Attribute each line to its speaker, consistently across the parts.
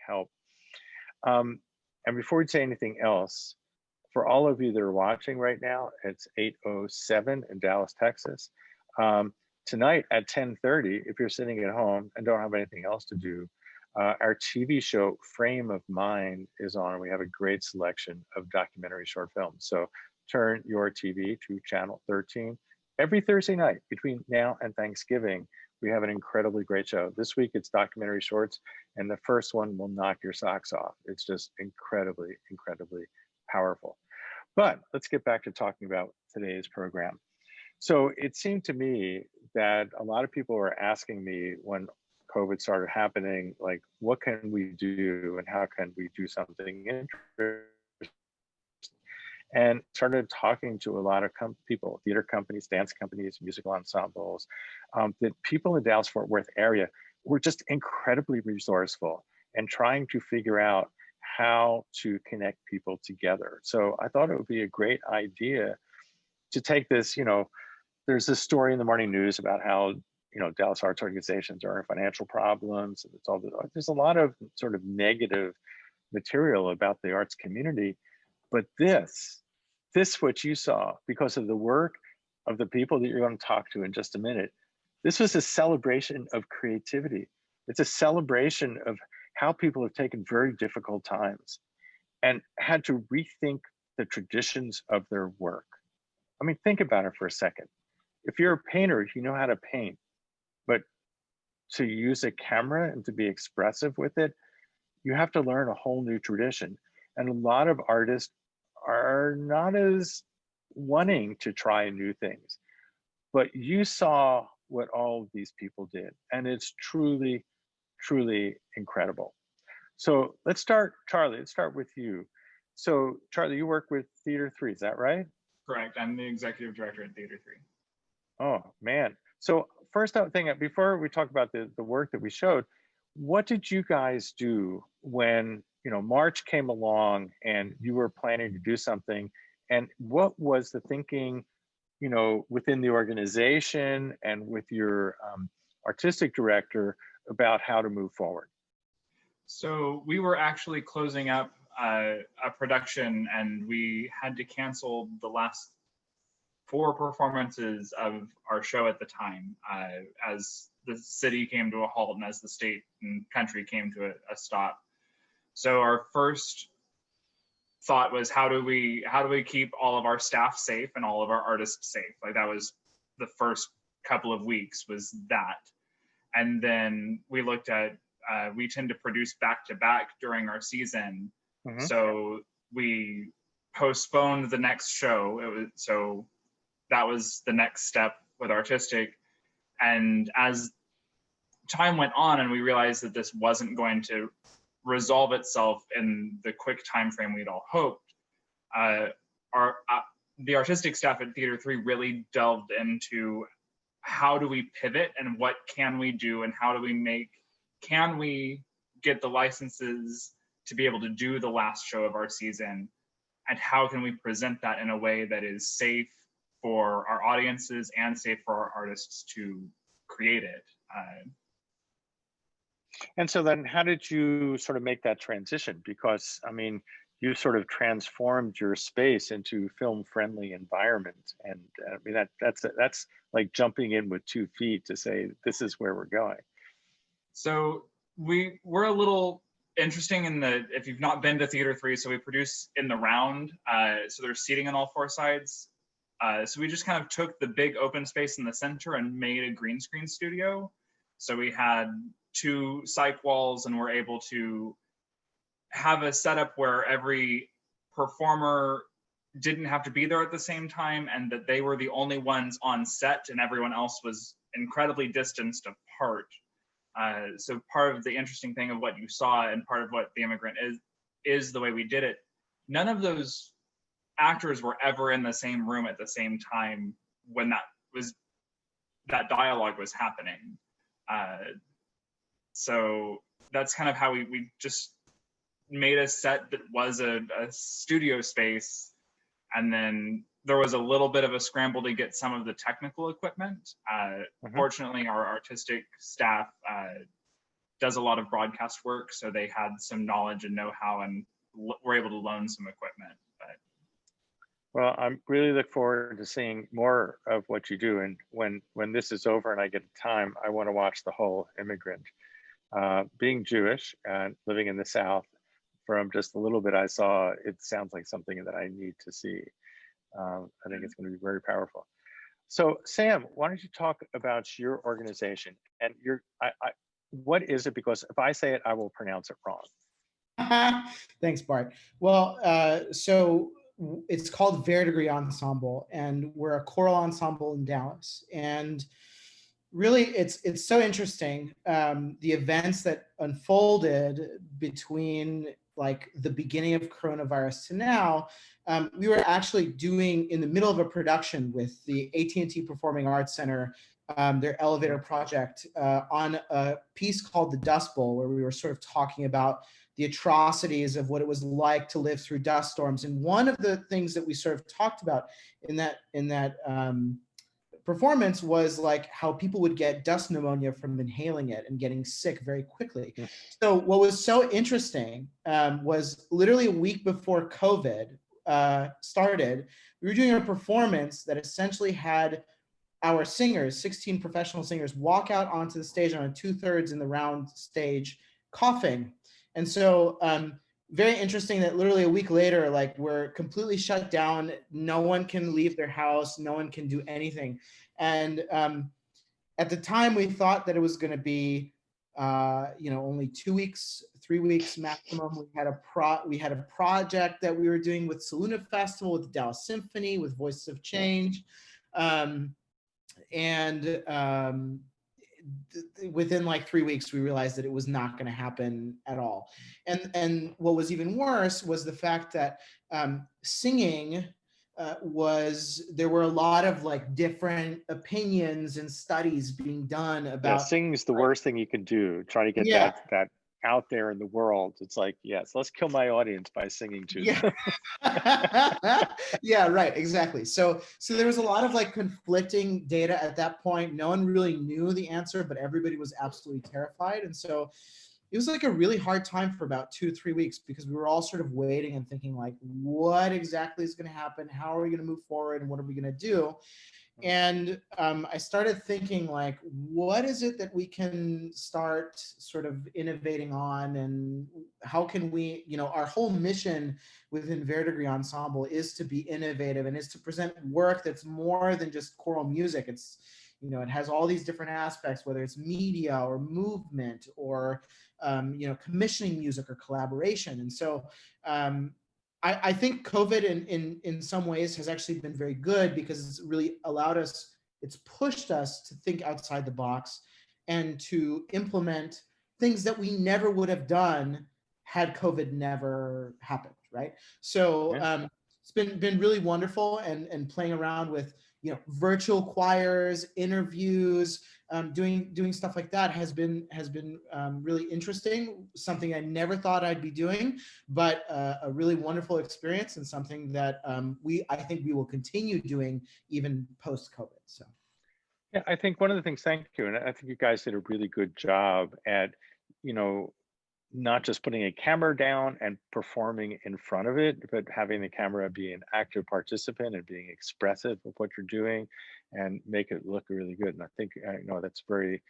Speaker 1: help. And before we say anything else, for all of you that are watching right now, it's 8:07 in Dallas, Texas. Tonight at 10:30, if you're sitting at home and don't have anything else to do, our TV show Frame of Mind is on. We have a great selection of documentary short films. So turn your TV to channel 13. Every Thursday night between now and Thanksgiving, we have an incredibly great show. This week it's documentary shorts, and the first one will knock your socks off. It's just incredibly, incredibly powerful. But let's get back to talking about today's program. So it seemed to me that a lot of people were asking me when COVID started happening, like, what can we do and how can we do something interesting? And started talking to a lot of people, theater companies, dance companies, musical ensembles, that people in the Dallas-Fort Worth area were just incredibly resourceful and trying to figure out how to connect people together. So I thought it would be a great idea to take this, there's this story in the morning news about how, Dallas arts organizations are in financial problems. And there's a lot of sort of negative material about the arts community, but this what you saw, because of the work of the people that you're going to talk to in just a minute, this was a celebration of creativity. It's a celebration of how people have taken very difficult times and had to rethink the traditions of their work. I mean, think about it for a second. If you're a painter, you know how to paint, but to use a camera and to be expressive with it, you have to learn a whole new tradition. And a lot of artists are not as wanting to try new things. But you saw what all of these people did, and it's truly, truly incredible. So let's start, Charlie, let's start with you. So Charlie, you work with Theater 3, is that right?
Speaker 2: Correct, I'm the executive director at Theater 3.
Speaker 1: Oh man. So first thing, before we talk about the work that we showed, what did you guys do when March came along and you were planning to do something? And what was the thinking, within the organization and with your artistic director about how to move forward?
Speaker 2: So we were actually closing up a production, and we had to cancel the last 4 performances of our show at the time, as the city came to a halt and as the state and country came to a stop. So our first thought was, how do we keep all of our staff safe and all of our artists safe? Like, that was the first couple of weeks, was that. And then we looked at, we tend to produce back to back during our season. Mm-hmm. So we postponed the next show. So that was the next step with artistic. And as time went on and we realized that this wasn't going to resolve itself in the quick time frame we'd all hoped, the artistic staff at Theater 3 really delved into how do we pivot and what can we do and how do we can we get the licenses to be able to do the last show of our season, and how can we present that in a way that is safe for our audiences and safe for our artists to create it.
Speaker 1: And so then how did you sort of make that transition? Because, I mean, you sort of transformed your space into film-friendly environment. And I mean, that's like jumping in with 2 feet to say, this is where we're going.
Speaker 2: So we're a little interesting in that, if you've not been to Theater 3, so we produce in the round. So there's seating on all 4 sides. So we just kind of took the big open space in the center and made a green screen studio. So we had 2 cyc walls, and we're able to have a setup where every performer didn't have to be there at the same time, and that they were the only ones on set and everyone else was incredibly distanced apart. So part of the interesting thing of what you saw and part of what The Immigrant is the way we did it. None of those actors were ever in the same room at the same time when that dialogue was happening. So that's kind of how we just made a set that was a studio space, and then there was a little bit of a scramble to get some of the technical equipment. Fortunately, our artistic staff does a lot of broadcast work, so they had some knowledge and know-how and were able to loan some equipment. But
Speaker 1: Well, I'm really look forward to seeing more of what you do. And when this is over and I get time, I want to watch The Whole Immigrant. Being Jewish and living in the South, from just a little bit I saw, it sounds like something that I need to see. I think it's going to be very powerful. So Sam, why don't you talk about your organization and what is it? Because if I say it, I will pronounce it wrong.
Speaker 3: Thanks, Bart. Well, so it's called Verdegree Ensemble, and we're a choral ensemble in Dallas. And really, it's so interesting, the events that unfolded between like the beginning of coronavirus to now. We were actually doing in the middle of a production with the AT&T Performing Arts Center, their elevator project, on a piece called The Dust Bowl, where we were sort of talking about the atrocities of what it was like to live through dust storms. And one of the things that we sort of talked about in that performance was like how people would get dust pneumonia from inhaling it and getting sick very quickly. So what was so interesting was literally a week before COVID started, we were doing a performance that essentially had our singers, 16 professional singers, walk out onto the stage on a 2/3 in the round stage coughing. And so very interesting that literally a week later, like we're completely shut down. No one can leave their house. No one can do anything. And at the time we thought that it was going to be, only 2 weeks, 3 weeks maximum. We had a project that we were doing with Saluna Festival, with the Dallas Symphony, with Voices of Change. Within like 3 weeks, we realized that it was not going to happen at all. And what was even worse was the fact that singing there were a lot of like different opinions and studies being done about.
Speaker 1: Yeah, singing is the worst thing you can do. Try to get that out there in the world. It's like, yes, let's kill my audience by singing to them.
Speaker 3: Yeah, right, exactly. So there was a lot of like conflicting data at that point. No one really knew the answer, but everybody was absolutely terrified. And so it was like a really hard time for about 2-3 weeks, because we were all sort of waiting and thinking like, what exactly is going to happen? How are we going to move forward? And what are we going to do? And I started thinking like, what is it that we can start sort of innovating on, and how can we, our whole mission within Verdigris Ensemble is to be innovative and is to present work that's more than just choral music. It's, it has all these different aspects, whether it's media or movement or, commissioning music or collaboration. And so I think COVID in some ways has actually been very good, because it's really it's pushed us to think outside the box and to implement things that we never would have done had COVID never happened, right? So it's been really wonderful, and playing around with virtual choirs, interviews, doing stuff like that has been really interesting. Something I never thought I'd be doing, but a really wonderful experience, and something that I think we will continue doing even post-COVID. So.
Speaker 1: Yeah, I think one of the things, thank you, and I think you guys did a really good job at, not just putting a camera down and performing in front of it, but having the camera be an active participant and being expressive of what you're doing and make it look really good. And I think, that's very,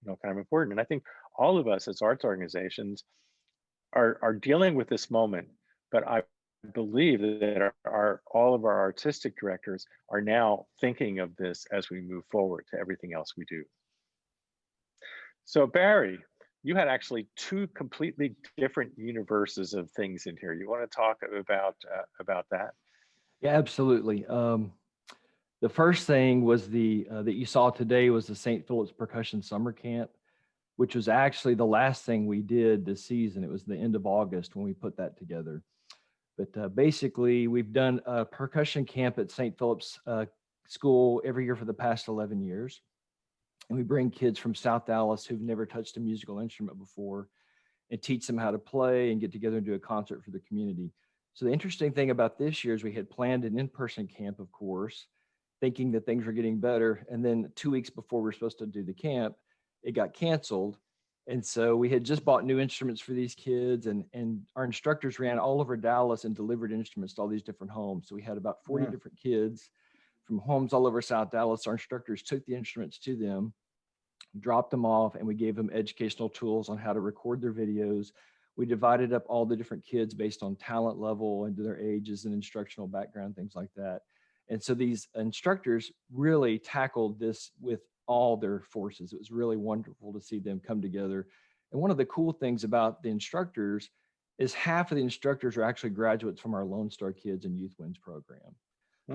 Speaker 1: kind of important. And I think all of us as arts organizations are dealing with this moment, but I believe that all of our artistic directors are now thinking of this as we move forward to everything else we do. So Barry, you had actually 2 completely different universes of things in here. You want to talk about that?
Speaker 4: Yeah, absolutely. The first thing was that you saw today was the St. Philip's Percussion Summer Camp, which was actually the last thing we did this season. It was the end of August when we put that together. But basically, we've done a percussion camp at St. Philip's School every year for the past 11 years. And we bring kids from South Dallas who've never touched a musical instrument before and teach them how to play and get together and do a concert for the community. So the interesting thing about this year is we had planned an in-person camp, of course, thinking that things were getting better. And then 2 weeks before we were supposed to do the camp, it got canceled. And so we had just bought new instruments for these kids, and our instructors ran all over Dallas and delivered instruments to all these different homes. So we had about 40 different kids from homes all over South Dallas. Our instructors took the instruments to them, dropped them off, and we gave them educational tools on how to record their videos. We divided up all the different kids based on talent level and their ages and instructional background, things like that. And so these instructors really tackled this with all their forces. It was really wonderful to see them come together. And one of the cool things about the instructors is half of the instructors are actually graduates from our Lone Star Kids and Youth Wins program.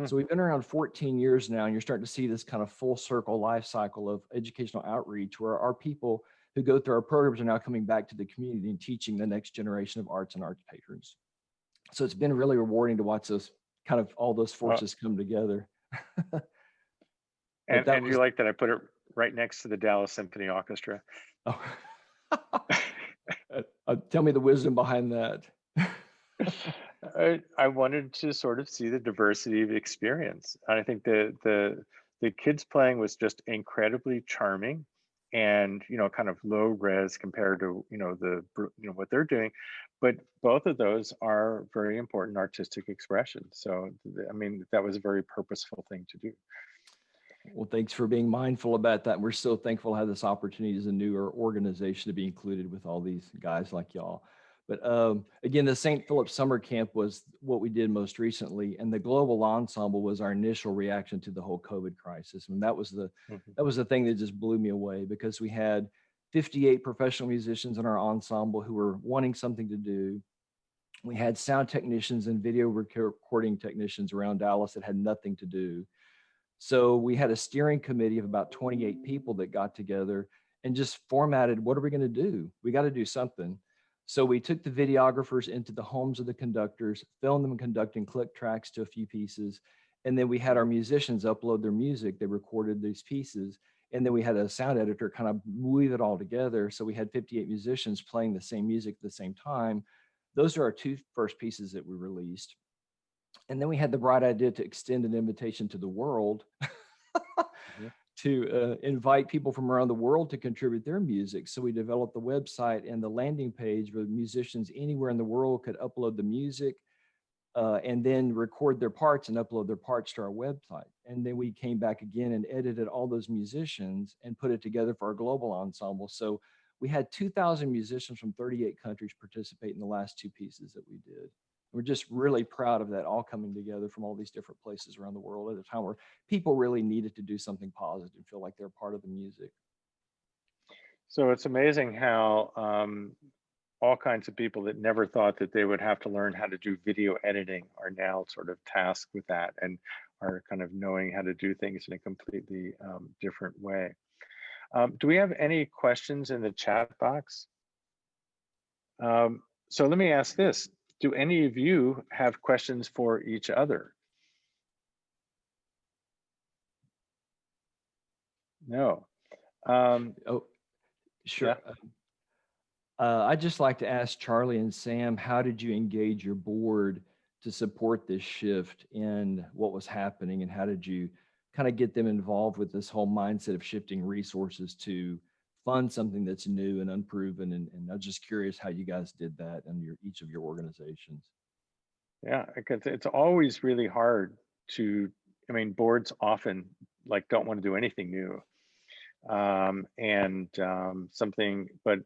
Speaker 4: So we've been around 14 years now, and you're starting to see this kind of full circle life cycle of educational outreach, where our people who go through our programs are now coming back to the community and teaching the next generation of arts and arts patrons. So it's been really rewarding to watch those kind of all those forces come together.
Speaker 1: And you like that I put it right next to the Dallas Symphony Orchestra.
Speaker 4: Oh. Tell me the wisdom behind that.
Speaker 1: I wanted to sort of see the diversity of experience. I think the kids playing was just incredibly charming, and kind of low res compared to what they're doing, but both of those are very important artistic expressions. So I mean, that was a very purposeful thing to do.
Speaker 4: Well, thanks for being mindful about that. We're so thankful to have this opportunity as a newer organization to be included with all these guys like y'all. But again, the St. Philip Summer Camp was what we did most recently, and the Global Ensemble was our initial reaction to the whole COVID crisis. And that was the thing that just blew me away, because we had 58 professional musicians in our ensemble who were wanting something to do. We had sound technicians and video recording technicians around Dallas that had nothing to do. So we had a steering committee of about 28 people that got together and just formatted, what are we going to do? We got to do something. So we took the videographers into the homes of the conductors, filmed them conducting click tracks to a few pieces. And then we had our musicians upload their music. They recorded these pieces. And then we had a sound editor kind of weave it all together. So we had 58 musicians playing the same music at the same time. Those are our two first pieces that we released. And then we had the bright idea to extend an invitation to the world to invite people from around the world to contribute their music. So we developed the website and the landing page where musicians anywhere in the world could upload the music and then record their parts and upload their parts to our website. And then we came back again and edited all those musicians and put it together for our global ensemble. So we had 2,000 musicians from 38 countries participate in the last two pieces that we did. We're just really proud of that all coming together from all these different places around the world at a time where people really needed to do something positive and feel like they're part of the music.
Speaker 1: So it's amazing how all kinds of people that never thought that they would have to learn how to do video editing are now sort of tasked with that and are kind of knowing how to do things in a completely different way. Do we have any questions in the chat box? So let me ask this. Do any of you have questions for each other? No.
Speaker 4: Oh, sure.
Speaker 1: Yeah.
Speaker 4: I'd just like to ask Charlie and Sam, how did you engage your board to support this shift in what was happening, and how did you kind of get them involved with this whole mindset of shifting resources to fund something that's new and unproven? And I'm just curious how you guys did that in each of your organizations.
Speaker 1: Yeah, because it's always really hard to, I mean, boards often don't want to do anything new. But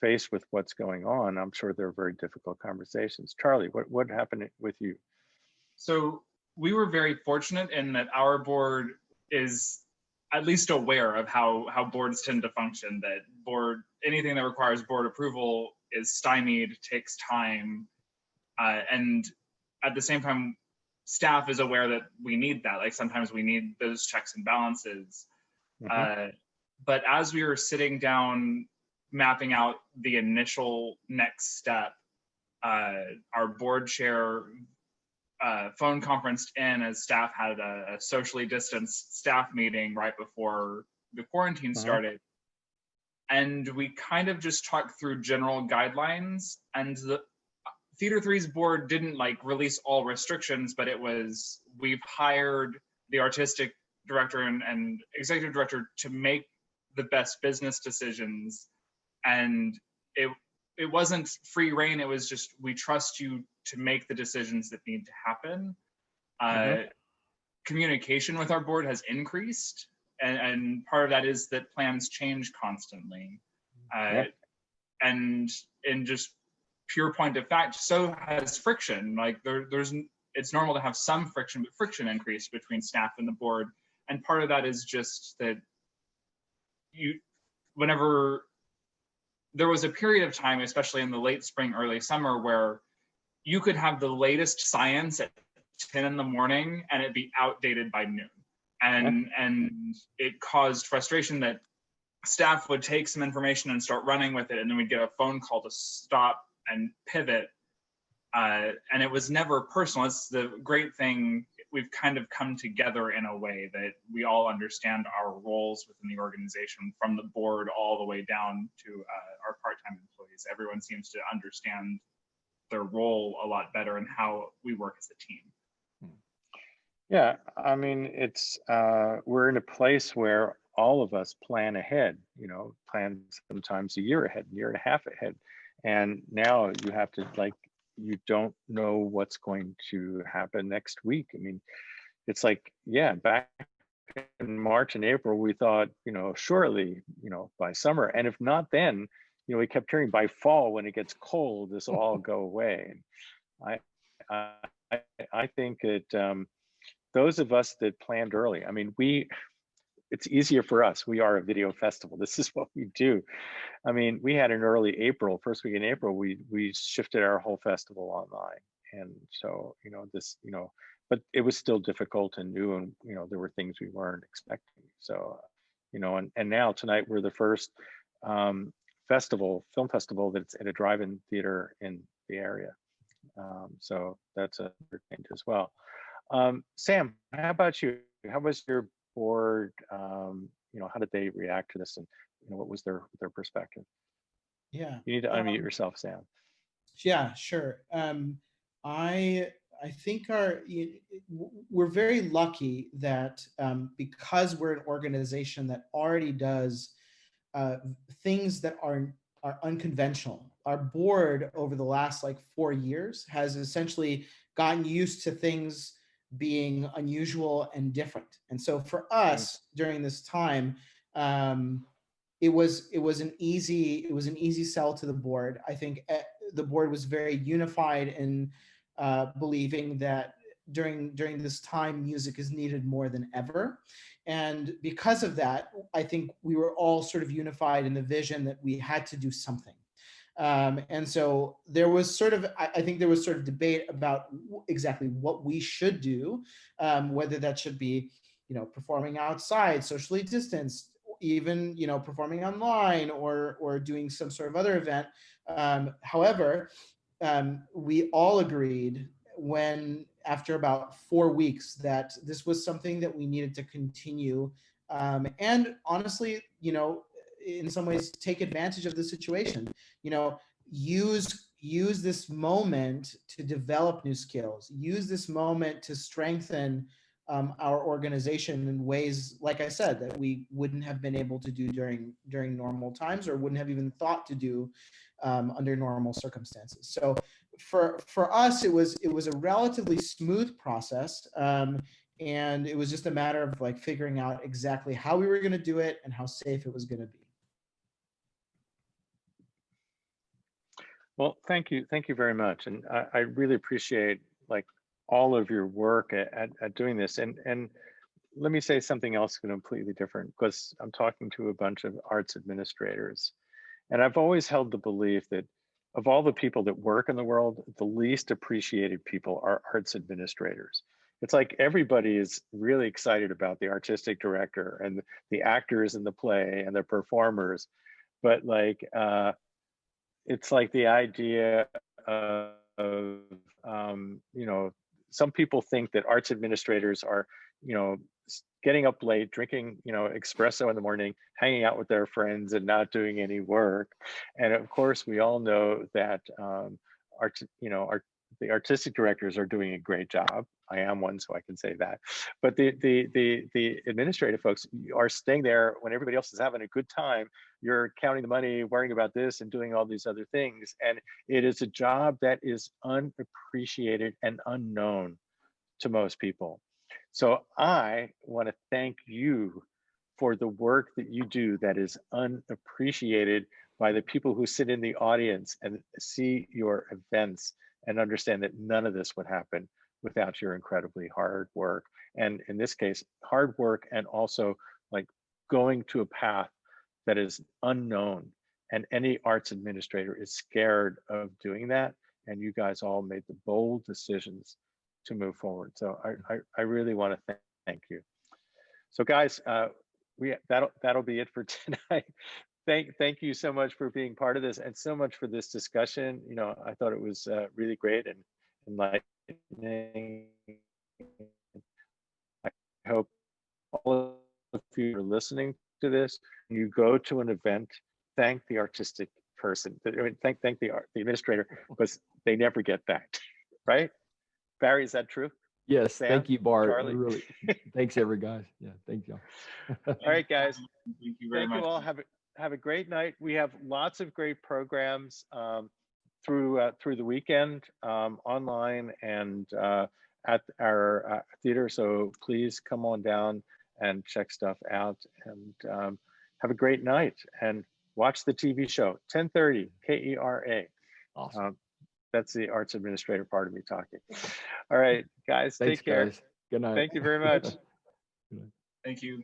Speaker 1: faced with what's going on, I'm sure they're very difficult conversations. Charlie, what happened with you?
Speaker 2: So we were very fortunate in that our board is at least aware of how boards tend to function, that anything that requires board approval is stymied, takes time. And at the same time, staff is aware that we need that. Like sometimes we need those checks and balances. Mm-hmm. But as we were sitting down, mapping out the initial next step, our board chair phone conferenced in as staff had a socially distanced staff meeting right before the quarantine started. And we kind of just talked through general guidelines, and the Theater 3's board didn't release all restrictions, but it was, we've hired the artistic director and executive director to make the best business decisions and it wasn't free reign. It was just, we trust you to make the decisions that need to happen. Communication with our board has increased, and part of that is that plans change constantly. And in just pure point of fact, so has friction. Like it's normal to have some friction, but friction increased between staff and the board. And part of that is just that whenever there was a period of time, especially in the late spring, early summer, where you could have the latest science at 10 in the morning and it'd be outdated by noon. And it caused frustration that staff would take some information and start running with it, and then we'd get a phone call to stop and pivot. And it was never personal. It's the great thing. We've kind of come together in a way that we all understand our roles within the organization, from the board all the way down to our part-time employees. Everyone seems to understand their role a lot better and how we work as a team.
Speaker 1: Yeah, I mean, it's we're in a place where all of us plan ahead, plan sometimes a year ahead, a year and a half ahead. And now you have to, like, you don't know what's going to happen next week. I mean, it's like, yeah, back in March and April, we thought, surely, by summer. And if not then, we kept hearing by fall, when it gets cold, this will all go away. And I think that those of us that planned early, I mean, it's easier for us. We are a video festival. This is what we do. I mean, we had an early April, first week in April, we shifted our whole festival online. And so, but it was still difficult and new, and, there were things we weren't expecting. So, and now tonight we're the first film festival that's at a drive-in theater in the area. So that's a good thing as well. Sam, how about you? How was your board? How did they react to this, and what was their perspective?
Speaker 3: Yeah,
Speaker 1: you need to unmute yourself, Sam.
Speaker 3: Yeah, sure. I think we're very lucky that because we're an organization that already does things that are unconventional. Our board over the last 4 years has essentially gotten used to things being unusual and different. And so for us during this time, it was an easy sell to the board. I think the board was very unified in believing that during this time, music is needed more than ever. And because of that, I think we were all sort of unified in the vision that we had to do something. And so there was I think there was sort of debate about exactly what we should do, whether that should be, performing outside, socially distanced, even, performing online, or doing some sort of other event. However, we all agreed after about 4 weeks, that this was something that we needed to continue. And honestly, in some ways, take advantage of the situation. Use this moment to develop new skills. Use this moment to strengthen our organization in ways, like I said, that we wouldn't have been able to do during normal times, or wouldn't have even thought to do under normal circumstances. So for us, it was a relatively smooth process. And it was just a matter of figuring out exactly how we were going to do it and how safe it was going to be.
Speaker 1: Well, thank you very much, and I really appreciate all of your work at doing this. And let me say something else completely different, because I'm talking to a bunch of arts administrators, and I've always held the belief that of all the people that work in the world, the least appreciated people are arts administrators. It's like everybody is really excited about the artistic director and the actors in the play and the performers, but it's like the idea of some people think that arts administrators are getting up late, drinking espresso in the morning, hanging out with their friends, and not doing any work. And of course, we all know that the artistic directors are doing a great job. I am one, so I can say that. But the administrative folks are staying there when everybody else is having a good time. You're counting the money, worrying about this, and doing all these other things. And it is a job that is unappreciated and unknown to most people. So I want to thank you for the work that you do that is unappreciated by the people who sit in the audience and see your events and understand that none of this would happen without your incredibly hard work. And in this case, hard work, and also like going to a path that is unknown. And any arts administrator is scared of doing that. And you guys all made the bold decisions to move forward. So I really want to thank you. So guys, that'll be it for tonight. Thank you so much for being part of this, and so much for this discussion. You know, I thought it was really great and enlightening. I hope all of you are listening to this. When you go to an event, thank the artistic person. I mean, thank the administrator, because they never get thanked, right? Barry, is that true?
Speaker 4: Yes,
Speaker 1: Sam,
Speaker 4: thank you, Bart.
Speaker 1: Charlie?
Speaker 4: Really, thanks, every guys. Yeah, thank you.
Speaker 1: All right, guys.
Speaker 2: Thank you very
Speaker 1: Thank
Speaker 2: much.
Speaker 1: you all. Have a great night. We have lots of great programs through the weekend, online and at our theater. So please come on down and check stuff out, and have a great night. And watch the TV show, 10:30 KERA.
Speaker 4: Awesome.
Speaker 1: That's the arts administrator part of me talking. All right, guys,
Speaker 4: Thanks,
Speaker 1: take care.
Speaker 4: guys. Good night.
Speaker 1: Thank you very much.
Speaker 2: Thank you.